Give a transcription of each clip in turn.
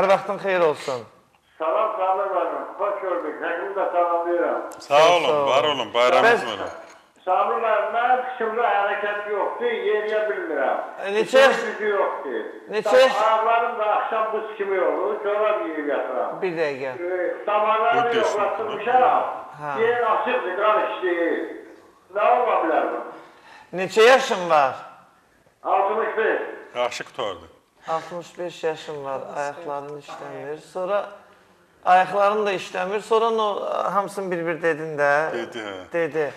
Hər vaxtın xeyir olsun. Salam Samir, hoş gördük. Həkimi də salamlayıram. Sağ olun, var olun, bayramınız var. Samir, mənim kişimdə hərəkət yoxdur, yeriyə bilmirəm. Neçə yaş? Gücü yoxdur. Neçə yaş? Ayaqlarım da axşam buz kimi olur, çorab yiyib yatıram. Bir dəqiqə. Damarlarını yoxlatdırmışam. Yer açıqdır, qan işləyir. Nə ola bilər bu? Neçə yaşın var? 65. Yaxşı qutardı. 65 yaşım var, ayaqların işləmir. Sonra ayaqların da işləmir. Sonra hamısını bir-bir dedin də. Dedi, hə. Dedi.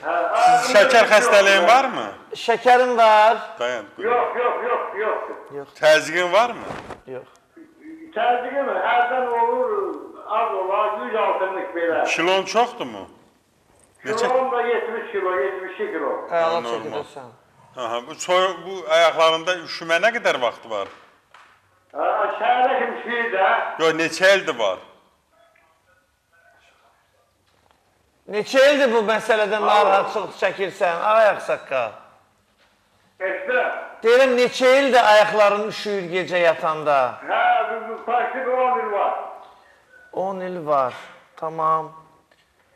Siz şəkər xəstəliyin var mı? Şəkərin var? Dayan. Yox. Təzyiqin var mı? Yox. Təzyiqi mi? Hərdən olur, az olar, 160 belə. Kilon çoxdur mu? Kilom da 70 kilo, 72 kilo. Əla normal. çəkilirsən. Aha, bu ayaqlarında üşümə nə qədər vaxtı var? Şəhərə kim şiir də? Yox, neçə ildir var? Neçə ildir bu məsələdən narahatçılıq çəkirsən, ayaq saqqal? Eşdə. Deyirəm, neçə ildir ayaqların üşüyür gecə yatanda? Hə, takip 10 il var. 10 il var. Tamam.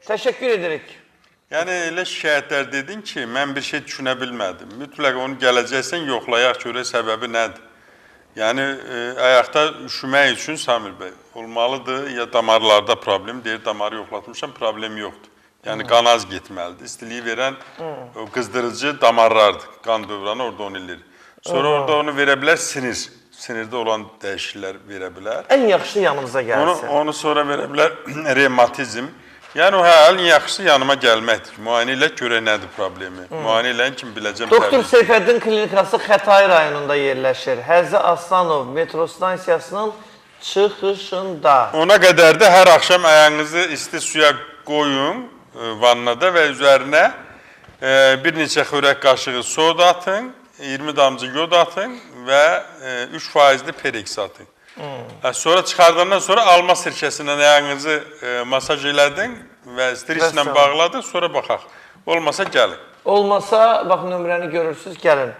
Təşəkkür edirik. Yəni elə şikayətlər dedin ki, mən bir şey düşünə bilmədim. Mütləq onu gələcəksən, yoxlayaq görək səbəbi nədir? Yəni ayaqda üşümək üçün Samir bəy olmalıdır ya damarlarda problem, deyir damarı yoxlatmışam, problem yoxdur. Yəni qan az getməlidir. İstiliyi verən o qızdırıcı damarlardır. Qan dövranı orada onu eləyir. Sonra orada onu verə bilər sinir. Sinirdə olan dəyişikliklər verə bilər. Ən yaxşı yanımıza gəlsin. Onu sonra verə bilər revmatizm. Yəni o ən yaxşısı yanıma gəlməkdir. Müayinə ilə görək nədir problemi. Müayinə ilə kim biləcəm. Doktor Seyfəddin klinikası Xətai rayonunda yerləşir. Həzzi Aslanov metro stansiyasının çıxışında. Ona qədər də hər axşam ayağınızı isti suya qoyun vannada və üzərinə bir neçə xörək qaşığı soda atın, 20 damcı yod atın və 3%li pereks atın. Sonra çıxardandan sonra alma sirkəsindən ayağınızı masaj elədin və streslə bağladın, sonra baxaq. Olmasa gəlin. Olmasa, bax nömrəni görürsünüz, gəlin.